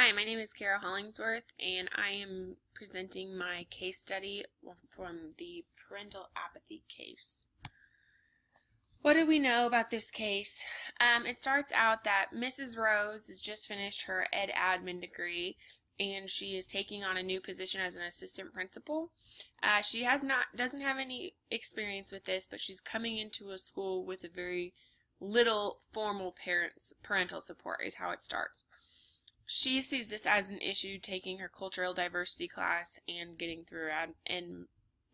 Hi, my name is Carol Hollingsworth, and I am presenting my case study from the parental apathy case. What do we know about this case? It starts out that Mrs. Rose has just finished her ed admin degree, and she is taking on a new position as an assistant principal. She doesn't have any experience with this, but she's coming into a school with a very little formal parental support is how it starts. She sees this as an issue taking her cultural diversity class and getting through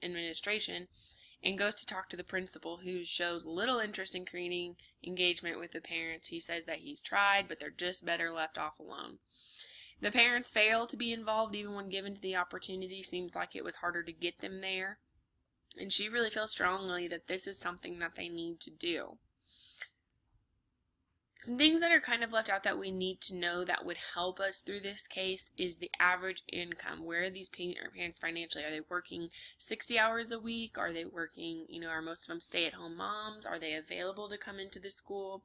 administration, and goes to talk to the principal, who shows little interest in creating engagement with the parents. He says that he's tried, but they're just better left off alone. The parents fail to be involved even when given the opportunity. Seems like it was harder to get them there, and she really feels strongly that this is something that they need to do. Some things that are kind of left out that we need to know that would help us through this case is the average income. Where are these parents financially? Are they working 60 hours a week? Are they working, are most of them stay-at-home moms? Are they available to come into the school?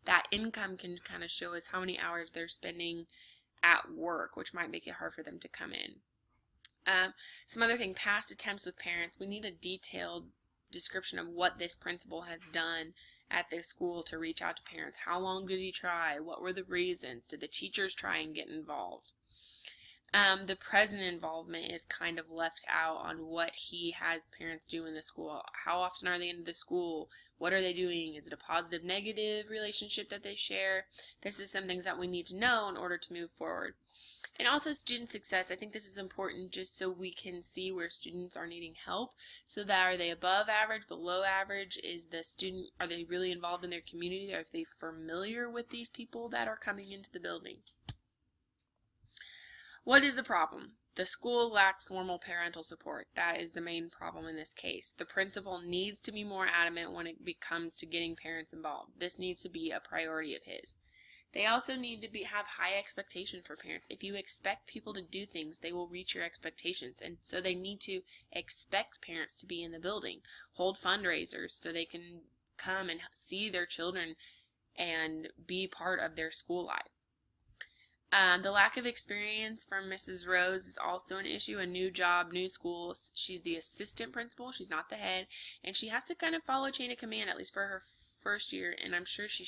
That income can kind of show us how many hours they're spending at work, which might make it hard for them to come in. Some other thing, past attempts with parents. We need a detailed description of what this principal has done at this school to reach out to parents. How long did he try? What were the reasons? Did the teachers try and get involved? The present involvement is kind of left out on what he has parents do in the school. How often are they in the school? What are they doing? Is it a positive, negative relationship that they share? This is some things that we need to know in order to move forward. And also student success. I think this is important just so we can see where students are needing help. So that are they above average, below average? Are they really involved in their community? Are they familiar with these people that are coming into the building? What is the problem? The school lacks formal parental support. That is the main problem in this case. The principal needs to be more adamant when it comes to getting parents involved. This needs to be a priority of his. They also need to have high expectation for parents. If you expect people to do things, they will reach your expectations. And so they need to expect parents to be in the building. Hold fundraisers so they can come and see their children and be part of their school life. The lack of experience from Mrs. Rose is also an issue. A new job, new school. She's the assistant principal. She's not the head. And she has to kind of follow chain of command, at least for her first year. And I'm sure she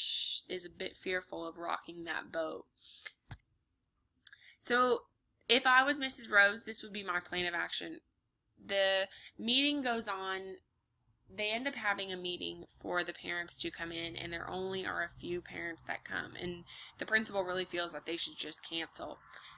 is a bit fearful of rocking that boat. So if I was Mrs. Rose, this would be my plan of action. The meeting goes on. They end up having a meeting for the parents to come in, and there only are a few parents that come, and the principal really feels that they should just cancel.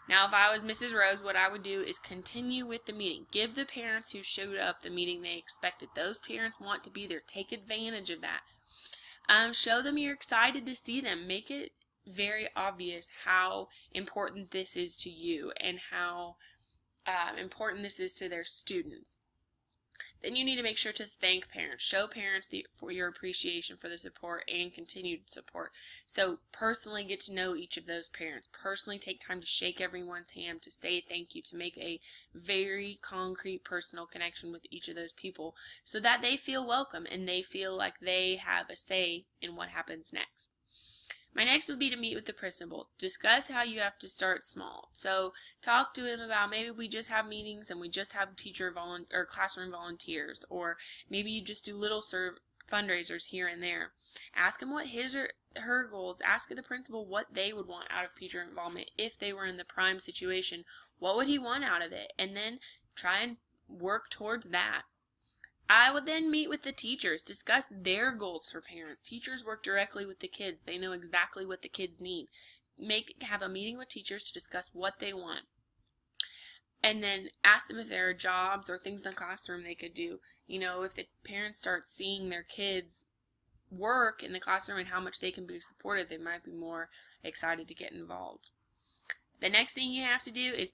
Now, if I was Mrs. Rose, what I would do is continue with the meeting. Give the parents who showed up the meeting they expected. Those parents want to be there. Take advantage of that. Show them you're excited to see them. Make it very obvious how important this is to you and how important this is to their students. Then you need to make sure to thank parents. Show parents for your appreciation for the support and continued support. So personally get to know each of those parents. Personally take time to shake everyone's hand, to say thank you, to make a very concrete personal connection with each of those people so that they feel welcome and they feel like they have a say in what happens next. My next would be to meet with the principal. Discuss how you have to start small. So talk to him about maybe we just have meetings and we just have or classroom volunteers, or maybe you just do little fundraisers here and there. Ask him what his or her goals. Ask the principal what they would want out of teacher involvement if they were in the prime situation. What would he want out of it? And then try and work towards that. I would then meet with the teachers, discuss their goals for parents. Teachers work directly with the kids. They know exactly what the kids need. Have a meeting with teachers to discuss what they want. And then ask them if there are jobs or things in the classroom they could do. If the parents start seeing their kids work in the classroom and how much they can be supported, they might be more excited to get involved. The next thing you have to do is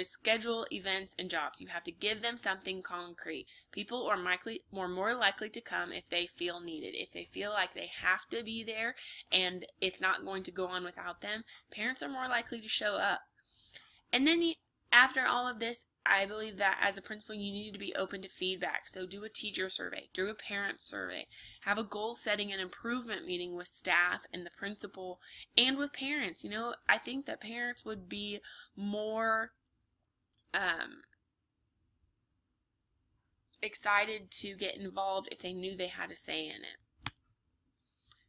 schedule events and jobs. You have to give them something concrete. People are more likely to come if they feel needed. If they feel like they have to be there and it's not going to go on without them, parents are more likely to show up. And then after all of this, I believe that as a principal, you need to be open to feedback. So do a teacher survey, do a parent survey, have a goal setting and improvement meeting with staff and the principal and with parents. I think that parents would be more excited to get involved if they knew they had a say in it.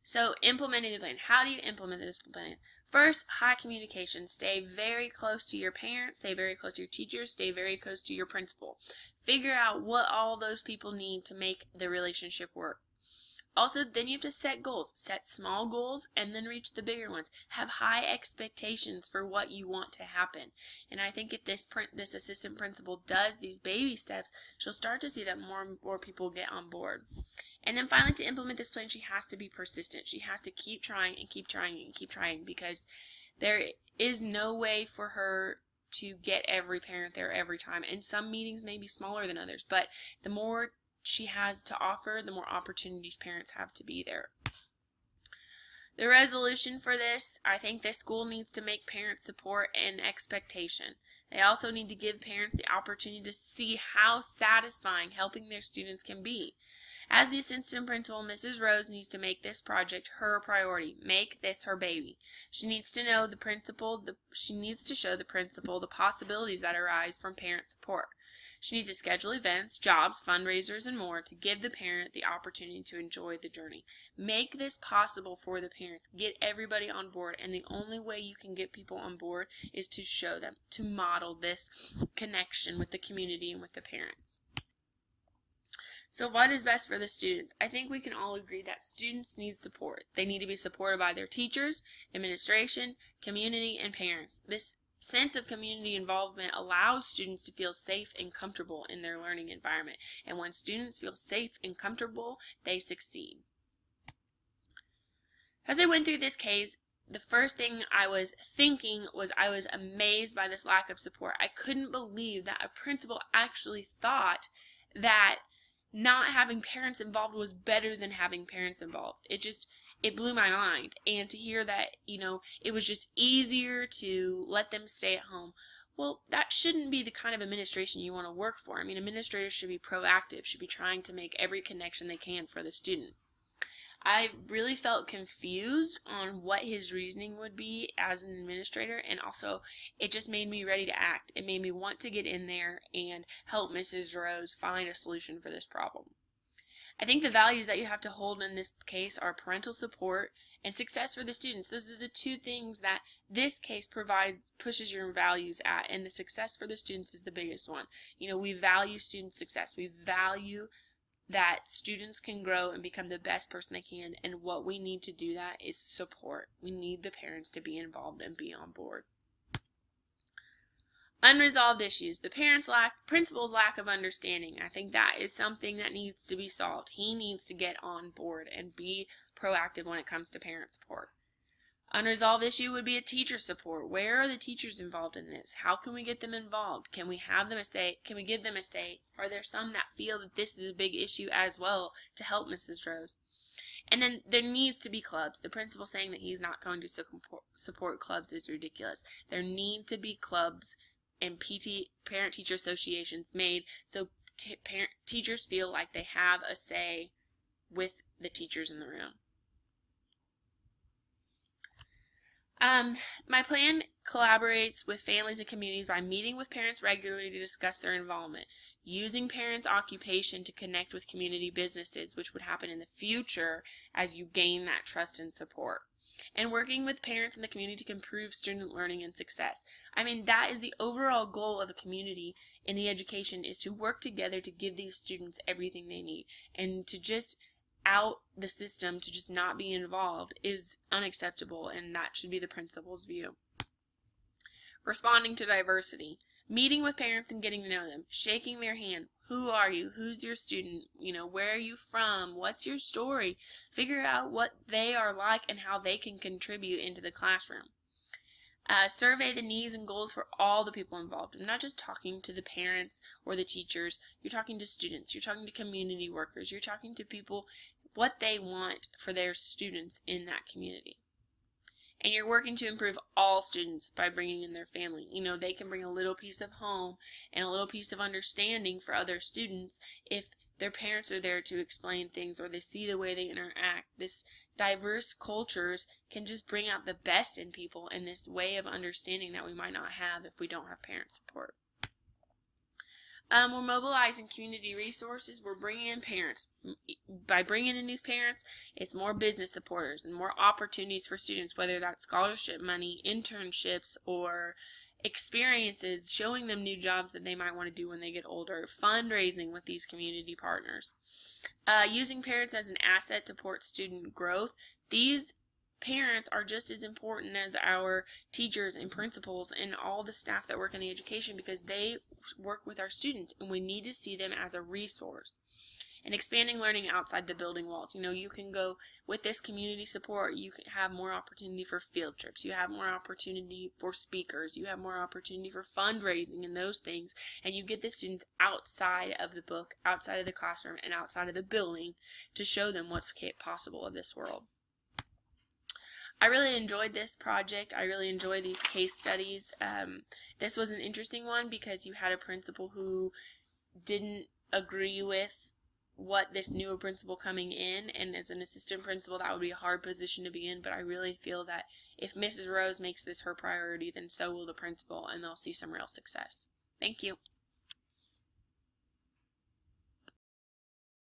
So implementing the plan. How do you implement this plan? First, high communication. Stay very close to your parents, stay very close to your teachers, stay very close to your principal. Figure out what all those people need to make the relationship work. Also, then you have to set goals. Set small goals and then reach the bigger ones. Have high expectations for what you want to happen. And I think if this assistant principal does these baby steps, she'll start to see that more and more people get on board. And then finally, to implement this plan, she has to be persistent. She has to keep trying and keep trying and keep trying, because there is no way for her to get every parent there every time. And some meetings may be smaller than others, but the more she has to offer, the more opportunities parents have to be there. The resolution for this, I think this school needs to make parent support an expectation. They also need to give parents the opportunity to see how satisfying helping their students can be. As the assistant principal, Mrs. Rose needs to make this project her priority. Make this her baby. She needs to know the principal. She needs to show the principal the possibilities that arise from parent support. She needs to schedule events, jobs, fundraisers, and more to give the parent the opportunity to enjoy the journey. Make this possible for the parents. Get everybody on board, and the only way you can get people on board is to show them, to model this connection with the community and with the parents. So what is best for the students? I think we can all agree that students need support. They need to be supported by their teachers, administration, community, and parents. This sense of community involvement allows students to feel safe and comfortable in their learning environment. And when students feel safe and comfortable, they succeed. As I went through this case, the first thing I was thinking was I was amazed by this lack of support. I couldn't believe that a principal actually thought that not having parents involved was better than having parents involved. It blew my mind. And to hear that, it was just easier to let them stay at home. Well, that shouldn't be the kind of administration you want to work for. I mean, administrators should be proactive, should be trying to make every connection they can for the student. I really felt confused on what his reasoning would be as an administrator, and also it just made me ready to act. It made me want to get in there and help Mrs. Rose find a solution for this problem. I think the values that you have to hold in this case are parental support and success for the students. Those are the two things that this case pushes your values at, and the success for the students is the biggest one. We value student success. We value that students can grow and become the best person they can, and what we need to do that is support. We need the parents to be involved and be on board. Unresolved issues. The principal's lack of understanding. I think that is something that needs to be solved. He needs to get on board and be proactive when it comes to parent support. Unresolved issue would be a teacher support. Where are the teachers involved in this? How can we get them involved? Can we have them a say? Can we give them a say? Are there some that feel that this is a big issue as well to help Mrs. Rose? And then there needs to be clubs. The principal saying that he's not going to support clubs is ridiculous. There need to be clubs and parent-teacher associations made so teachers feel like they have a say with the teachers in the room. My plan collaborates with families and communities by meeting with parents regularly to discuss their involvement, using parents' occupation to connect with community businesses, which would happen in the future as you gain that trust and support, and working with parents in the community to improve student learning and success. I mean, that is the overall goal of a community in the education, is to work together to give these students everything they need, and to just out the system, to just not be involved, is unacceptable, and that should be the principal's view. Responding to diversity. Meeting with parents and getting to know them. Shaking their hand. Who are you? Who's your student? Where are you from? What's your story? Figure out what they are like and how they can contribute into the classroom. Survey the needs and goals for all the people involved. I'm not just talking to the parents or the teachers. You're talking to students. You're talking to community workers. You're talking to people, what they want for their students in that community. and you're working to improve all students by bringing in their family. You know, they can bring a little piece of home and a little piece of understanding for other students if their parents are there to explain things, or they see the way they interact. This diverse cultures can just bring out the best in people in this way of understanding that we might not have if we don't have parent support. We're mobilizing community resources. We're bringing in parents. By bringing in these parents, it's more business supporters and more opportunities for students, whether that's scholarship money, internships, or experiences, showing them new jobs that they might want to do when they get older, fundraising with these community partners. Using parents as an asset to support student growth. These parents are just as important as our teachers and principals and all the staff that work in the education, because they work with our students and we need to see them as a resource. And expanding learning outside the building walls. You know, you can go with this community support, you can have more opportunity for field trips, you have more opportunity for speakers, you have more opportunity for fundraising and those things, and you get the students outside of the book, outside of the classroom, and outside of the building to show them what's possible of this world. I really enjoyed this project. I really enjoyed these case studies. This was an interesting one because you had a principal who didn't agree with what this newer principal coming in, and as an assistant principal that would be a hard position to be in, but I really feel that if Mrs. Rose makes this her priority, then so will the principal, and they'll see some real success. Thank you.